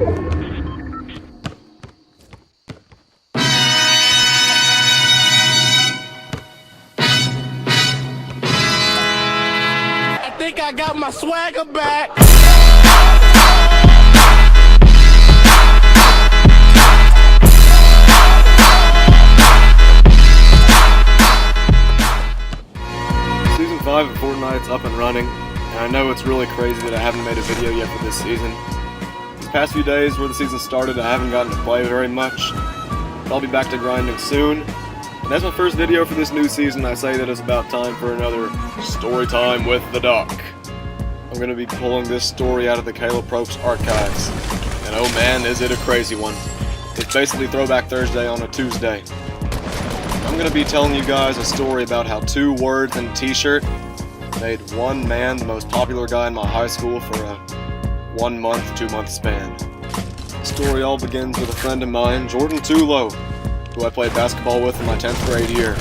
I think I got my swagger back. Season 5 of Fortnite's up and running, and I know it's really crazy that I haven't made a video yet for this season. These past few days where the season started, I haven't gotten to play very much, but I'll be back to grinding soon. And as my first video for this new season, I say that it's about time for another Storytime with the Duck. I'm going to be pulling this story out of the Caleb Probst archives, and oh man, is it a crazy one. It's basically Throwback Thursday on a Tuesday. I'm going to be telling you guys a story about how 2 words in a t-shirt made one man the most popular guy in my high school for a 1 month, 2 month span. The story all begins with a friend of mine, Jordan TULLO, who I played basketball with in my 10th grade year.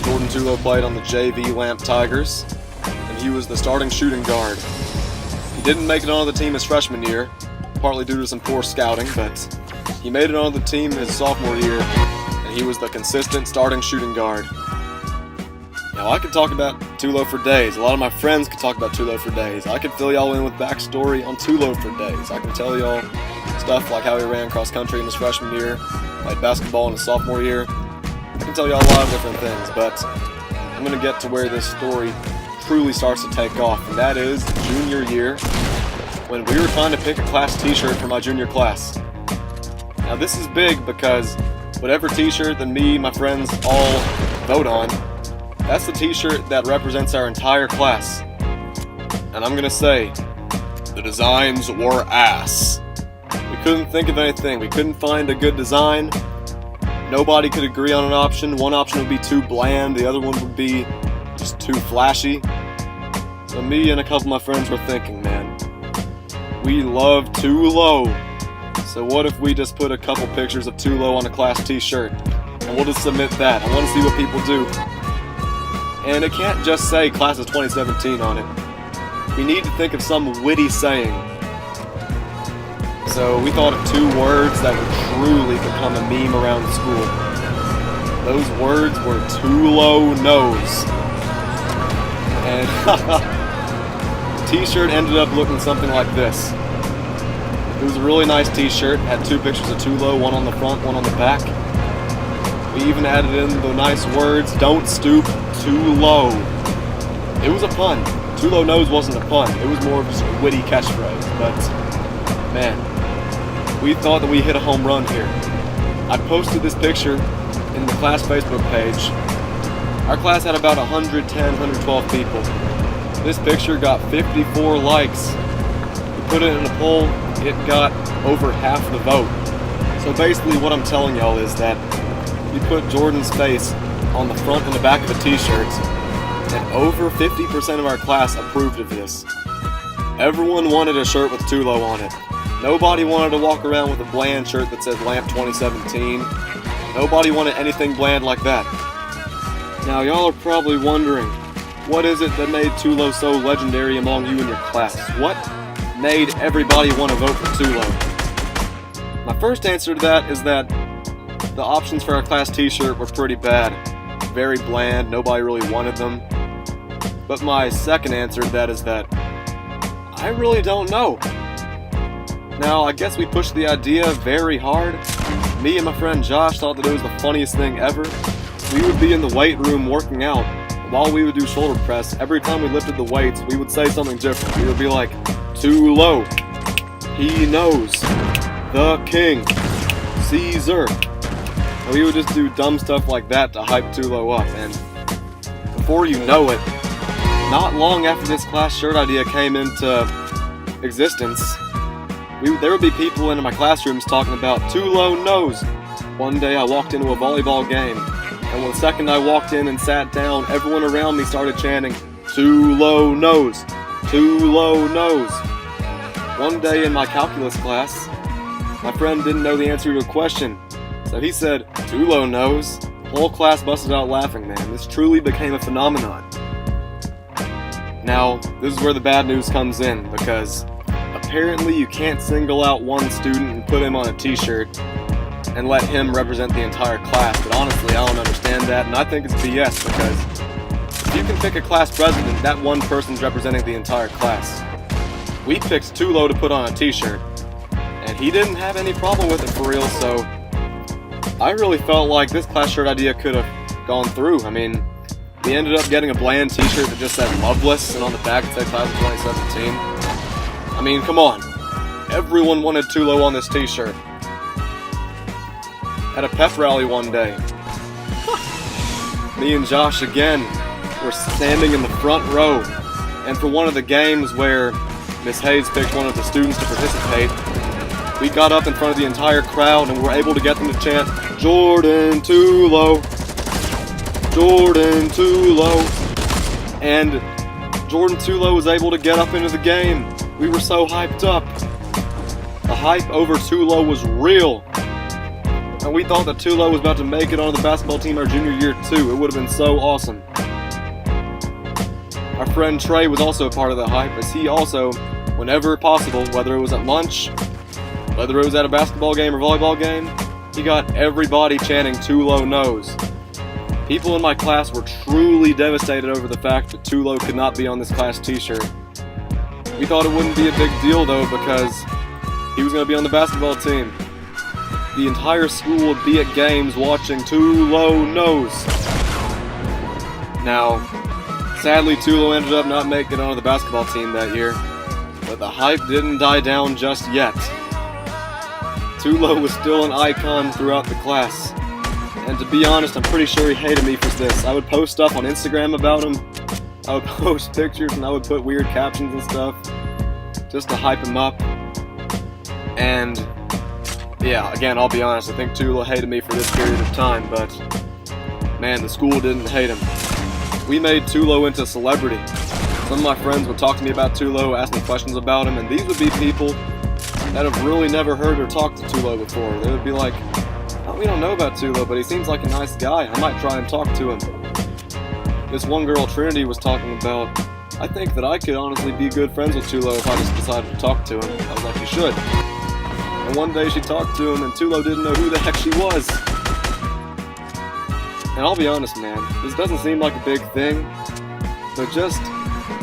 Jordan TULLO played on the JV Lamp Tigers, and he was the starting shooting guard. He didn't make it onto the team his freshman year, partly due to some poor scouting, but he made it onto the team his sophomore year, and he was the consistent starting shooting guard. Now, I could talk about TULLO for days. A lot of my friends could talk about TULLO for days. I could fill y'all in with backstory on TULLO for days. I can tell y'all stuff like how he ran cross country in his freshman year, played basketball in his sophomore year. I can tell y'all a lot of different things, but I'm going to get to where this story truly starts to take off, and that is junior year, when we were trying to pick a class t-shirt for my junior class. Now, this is big because whatever t-shirt that me and my friends all vote on, that's the t-shirt that represents our entire class. And I'm gonna say, the designs were ass. We couldn't think of anything. We couldn't find a good design. Nobody could agree on an option. One option would be too bland, the other one would be just too flashy. So me and a couple of my friends were thinking, man, we love TULLO. So what if we just put a couple pictures of TULLO on a class t-shirt, and we'll just submit that. I want to see what people do. And it can't just say class of 2017 on it. We need to think of some witty saying. So we thought of 2 words that would truly become a meme around the school. Those words were TULLO knows. And the t-shirt ended up looking something like this. It was a really nice t-shirt, had 2 pictures of TULLO, one on the front, one on the back. We even added in the nice words, "Don't stoop too low." It was a pun. TULLO knows wasn't a pun. It was more of just a witty catchphrase. But, man, we thought that we hit a home run here. I posted this picture in the class Facebook page. Our class had about 110, 112 people. This picture got 54 likes. We put it in a poll, it got over half the vote. So basically what I'm telling y'all is that we put Jordan's face on the front and the back of a t-shirt, and over 50% of our class approved of this. Everyone wanted a shirt with TULLO on it. Nobody wanted to walk around with a bland shirt that said Lamp 2017. Nobody wanted anything bland like that. Now y'all are probably wondering, what is it that made TULLO so legendary among you and your class? What made everybody want to vote for TULLO? My first answer to that is that the options for our class t-shirt were pretty bad. Very bland, nobody really wanted them. But my second answer to that is that I really don't know. Now, I guess we pushed the idea very hard. Me and my friend Josh thought that it was the funniest thing ever. We would be in the weight room working out. While we would do shoulder press, every time we lifted the weights, we would say something different. We would be like, TULLO, he knows, the king, Caesar. And we would just do dumb stuff like that to hype TULLO up. And before you know it, not long after this class shirt idea came into existence, there would be people in my classrooms talking about TULLO knows. One day I walked into a volleyball game, and the second I walked in and sat down, everyone around me started chanting, TULLO knows, TULLO knows. One day in my calculus class, my friend didn't know the answer to a question, so he said, TULLO knows. The whole class busted out laughing, man. This truly became a phenomenon. Now, this is where the bad news comes in, because apparently you can't single out one student and put him on a t-shirt and let him represent the entire class. But honestly, I don't understand that, and I think it's BS, because if you can pick a class president, that one person's representing the entire class. We picked TULLO to put on a t-shirt, and he didn't have any problem with it for real, so I really felt like this class shirt idea could have gone through. I mean, we ended up getting a bland t-shirt that just said Loveless, and on the back it said Class of 2017. I mean, come on. Everyone wanted TULLO on this t-shirt. At a pep rally one day, me and Josh again were standing in the front row, and for one of the games where Miss Hayes picked one of the students to participate, we got up in front of the entire crowd and were able to get them to chant, "Jordan TULLO, Jordan TULLO," and Jordan TULLO was able to get up into the game. We were so hyped up. The hype over TULLO was real. And we thought that TULLO was about to make it onto the basketball team our junior year too. It would have been so awesome. Our friend Trey was also a part of the hype, as he also, whenever possible, whether it was at lunch, whether it was at a basketball game or volleyball game, he got everybody chanting TULLO knows. People in my class were truly devastated over the fact that TULLO could not be on this class t-shirt. We thought it wouldn't be a big deal though, because he was going to be on the basketball team. The entire school would be at games watching TULLO knows. Now, sadly TULLO ended up not making it onto the basketball team that year, but the hype didn't die down just yet. TULLO was still an icon throughout the class, and to be honest, I'm pretty sure he hated me for this. I would post stuff on Instagram about him, I would post pictures and I would put weird captions and stuff, just to hype him up, and yeah, again, I'll be honest, I think TULLO hated me for this period of time, but man, the school didn't hate him. We made TULLO into a celebrity. Some of my friends would talk to me about TULLO, ask me questions about him, and these would be people that have really never heard or talked to TULLO before. They would be like, "Oh, we don't know about TULLO, but he seems like a nice guy. I might try and talk to him." This one girl, Trinity, was talking about, "I think that I could honestly be good friends with TULLO if I just decided to talk to him." I was like, "You should." And one day she talked to him and TULLO didn't know who the heck she was. And I'll be honest, man, this doesn't seem like a big thing, but just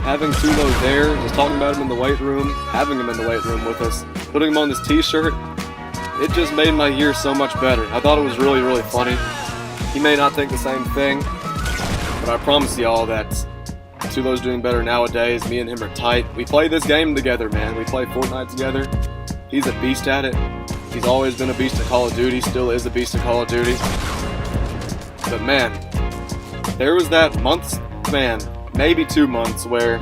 having TULLO there, just talking about him in the weight room, having him in the weight room with us, putting him on this t-shirt, it just made my year so much better. I thought it was really, really funny. He may not think the same thing, but I promise y'all that TULLO's doing better nowadays. Me and him are tight. We play this game together, man. We play Fortnite together. He's a beast at it. He's always been a beast at Call of Duty, still is a beast at Call of Duty. But man, there was that month span, maybe 2 months, where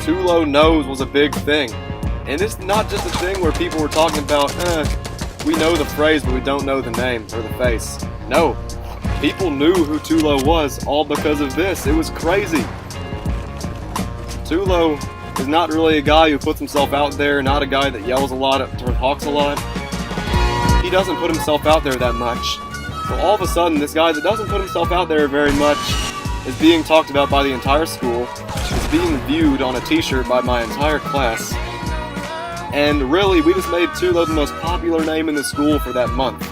TULLO knows was a big thing. And it's not just a thing where people were talking about, we know the phrase but we don't know the name or the face. No, people knew who TULLO was all because of this. It was crazy. TULLO is not really a guy who puts himself out there, not a guy that yells a lot or talks a lot. He doesn't put himself out there that much. So all of a sudden, this guy that doesn't put himself out there very much is being talked about by the entire school, is being viewed on a t-shirt by my entire class. And really, we just made TULLO the most popular name in the school for that month.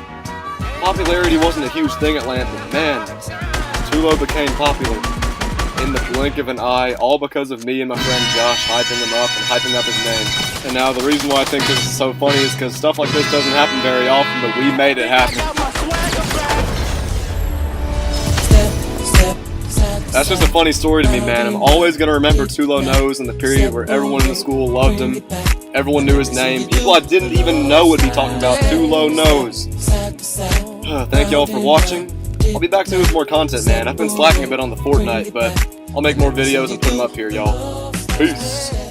Popularity wasn't a huge thing at Atlanta, but man, TULLO became popular in the blink of an eye, all because of me and my friend Josh hyping him up and hyping up his name. And now the reason why I think this is so funny is because stuff like this doesn't happen very often, but we made it happen. That's just a funny story to me, man. I'm always going to remember TULLO knows and the period where everyone in the school loved him. Everyone knew his name. People I didn't even know would be talking about TULLO knows. Thank y'all for watching. I'll be back soon with more content, man. I've been slacking a bit on the Fortnite, but I'll make more videos and put them up here, y'all. Peace.